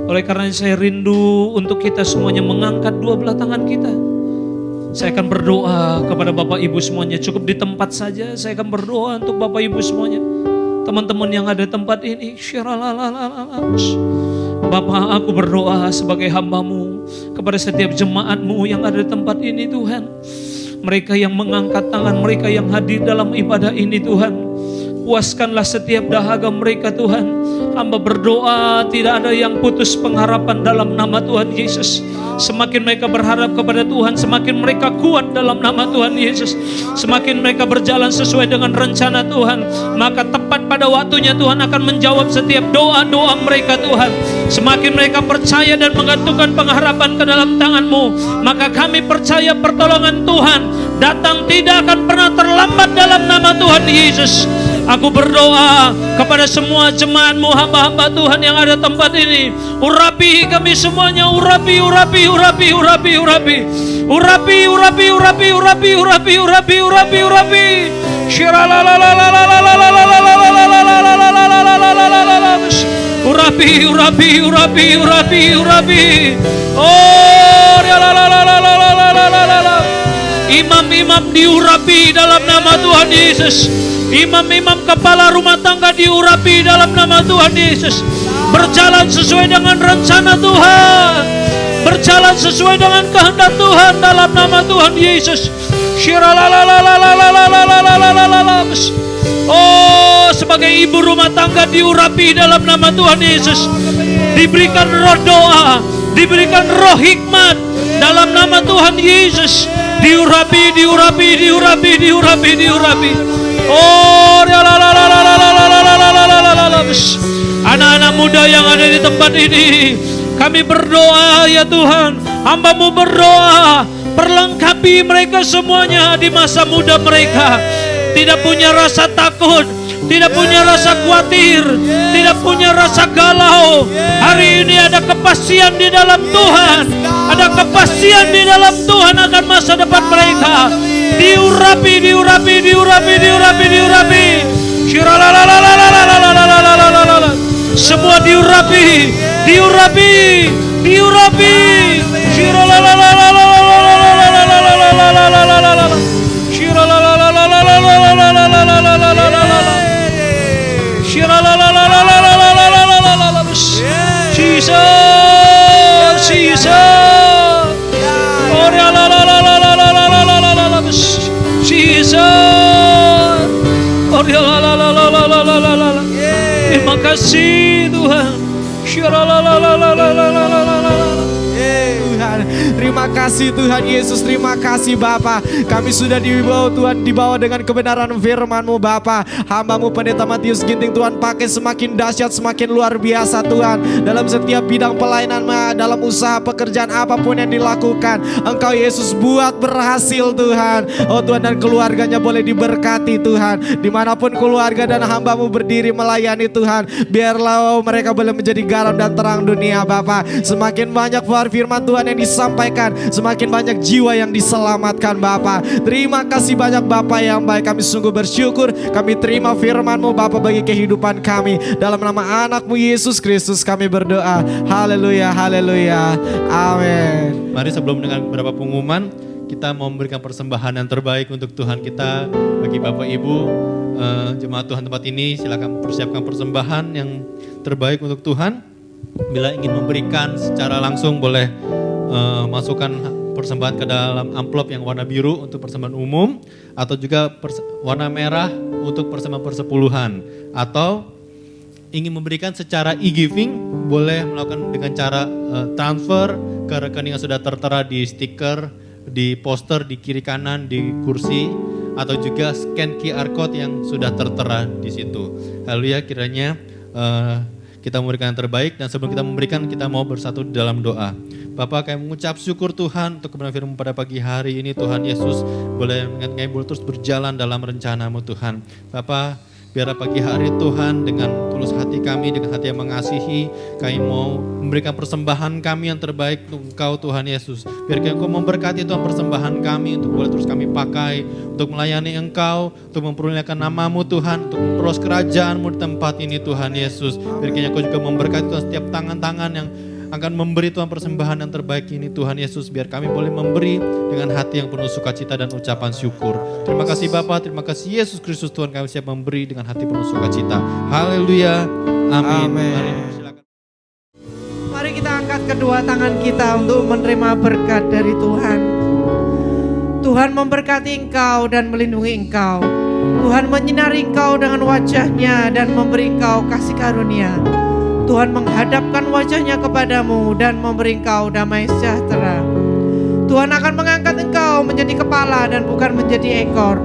Oleh karena saya rindu untuk kita semuanya mengangkat dua belah tangan kita. Saya akan berdoa kepada Bapak Ibu semuanya. Cukup di tempat saja. Saya akan berdoa untuk Bapak Ibu semuanya. Teman-teman yang ada di tempat ini. Bapak, aku berdoa sebagai hamba-Mu kepada setiap jemaat-Mu yang ada di tempat ini Tuhan. Mereka yang mengangkat tangan, mereka yang hadir dalam ibadah ini Tuhan. Puaskanlah setiap dahaga mereka Tuhan. Hamba berdoa tidak ada yang putus pengharapan dalam nama Tuhan Yesus. Semakin mereka berharap kepada Tuhan, semakin mereka kuat dalam nama Tuhan Yesus. Semakin mereka berjalan sesuai dengan rencana Tuhan, maka tepat pada waktunya Tuhan akan menjawab setiap doa-doa mereka Tuhan. Semakin mereka percaya dan menggantungkan pengharapan ke dalam tangan-Mu, maka kami percaya pertolongan Tuhan datang tidak akan pernah terlambat dalam nama Tuhan Yesus. Aku berdoa kepada semua jemaat-Mu, hamba-hamba Tuhan yang ada tempat ini. Urapi kami semuanya, urapi. Imam-imam diurapi dalam nama Tuhan Yesus. Imam-imam kepala rumah tangga diurapi dalam nama Tuhan Yesus. Berjalan sesuai dengan rencana Tuhan, berjalan sesuai dengan kehendak Tuhan dalam nama Tuhan Yesus. Oh, sebagai ibu rumah tangga diurapi dalam nama Tuhan Yesus. Diberikan roh doa, diberikan roh hikmat dalam nama Tuhan Yesus. Diurapi. Oh, anak-anak muda yang ada di tempat ini, kami berdoa ya Tuhan, hamba-Mu berdoa, perlengkapi mereka semuanya di masa muda mereka. Tidak punya rasa takut, tidak punya rasa khawatir, tidak punya rasa galau. Hari ini ada kepastian di dalam Tuhan, ada kepastian di dalam Tuhan akan masa depan mereka. Diurapi. Semua diurapi. Terima kasih Tuhan. Tuhan, terima kasih Tuhan Yesus, terima kasih Bapa. Kami sudah dibawa Tuhan, dibawa dengan kebenaran firman-Mu Bapa. Hamba-Mu Pendeta Matius Ginting Tuhan pakai semakin dahsyat, semakin luar biasa Tuhan. Dalam setiap bidang pelayanan, dalam usaha pekerjaan apapun yang dilakukan, Engkau Yesus buat berhasil Tuhan. Oh Tuhan, dan keluarganya boleh diberkati Tuhan. Dimanapun keluarga dan hamba-Mu berdiri melayani Tuhan, biarlah mereka boleh menjadi garam dan terang dunia Bapa. Semakin banyak firman Tuhan yang disampaikan, semakin banyak jiwa yang diselamatkan Bapa. Terima kasih banyak Bapa yang baik, kami sungguh bersyukur. Kami terima firman-Mu Bapa bagi kehidupan kami. Dalam nama anak-Mu Yesus Kristus kami berdoa. Haleluya, haleluya, amin. Mari sebelum dengan beberapa pengumuman, kita mau memberikan persembahan yang terbaik untuk Tuhan kita. Bagi Bapak Ibu jemaat Tuhan tempat ini, silakan persiapkan persembahan yang terbaik untuk Tuhan. Bila ingin memberikan secara langsung boleh masukkan persembahan ke dalam amplop yang warna biru untuk persembahan umum, atau juga warna merah untuk persembahan persepuluhan, atau ingin memberikan secara e-giving boleh melakukan dengan cara transfer ke rekening yang sudah tertera di stiker, di poster di kiri kanan di kursi, atau juga scan QR code yang sudah tertera di situ. Haleluya, kiranya kita memberikan yang terbaik, dan sebelum kita memberikan, kita mau bersatu dalam doa. Bapa, kami mengucap syukur Tuhan untuk kebenaran firman pada pagi hari ini. Tuhan Yesus, boleh mengingat kami boleh terus berjalan dalam rencana-Mu Tuhan. Bapa, Biar pagi hari Tuhan dengan tulus hati kami, dengan hati yang mengasihi, kami mau memberikan persembahan kami yang terbaik untuk Engkau Tuhan Yesus. Biar Engkau memberkati Tuhan persembahan kami untuk boleh terus kami pakai untuk melayani Engkau, untuk mempermuliakan nama-Mu Tuhan, untuk memperluas kerajaan-Mu di tempat ini Tuhan Yesus. Biar Engkau juga memberkati Tuhan setiap tangan-tangan yang akan memberi Tuhan persembahan yang terbaik ini Tuhan Yesus. Biar kami boleh memberi dengan hati yang penuh sukacita dan ucapan syukur. Terima kasih Bapa, terima kasih Yesus Kristus Tuhan, kami siap memberi dengan hati penuh sukacita. Haleluya, amin. Mari silakan. Mari kita angkat kedua tangan kita untuk menerima berkat dari Tuhan. Tuhan memberkati engkau dan melindungi engkau. Tuhan menyinari engkau dengan wajahnya dan memberi engkau kasih karunia. Tuhan menghadapkan wajahnya kepadamu dan memberi engkau damai sejahtera. Tuhan akan mengangkat engkau menjadi kepala dan bukan menjadi ekor.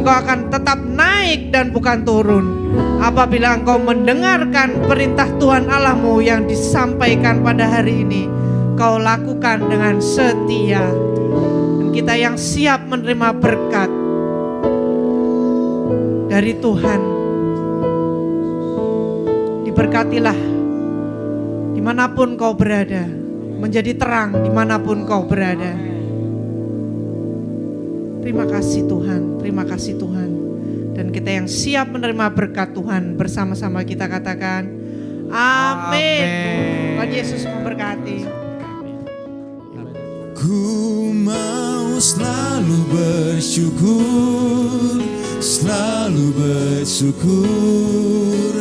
Engkau akan tetap naik dan bukan turun. Apabila engkau mendengarkan perintah Tuhan Allahmu yang disampaikan pada hari ini, kau lakukan dengan setia. Dan kita yang siap menerima berkat dari Tuhan, diberkatilah dimanapun kau berada, menjadi terang dimanapun kau berada. Terima kasih Tuhan, terima kasih Tuhan. Dan kita yang siap menerima berkat Tuhan, bersama-sama kita katakan amin. Tuhan Yesus memberkati. Ku mau selalu bersyukur, selalu bersyukur.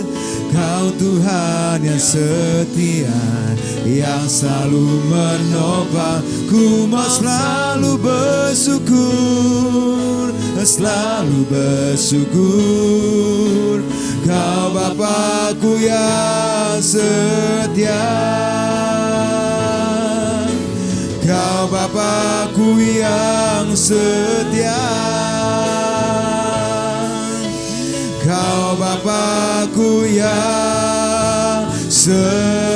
Kau Tuhan yang setia, yang selalu menopang. Ku mau selalu bersyukur, selalu bersyukur. Kau Bapa-Ku yang setia, Kau Bapa-Ku yang setia, Kau Bapa-Ku yang setia.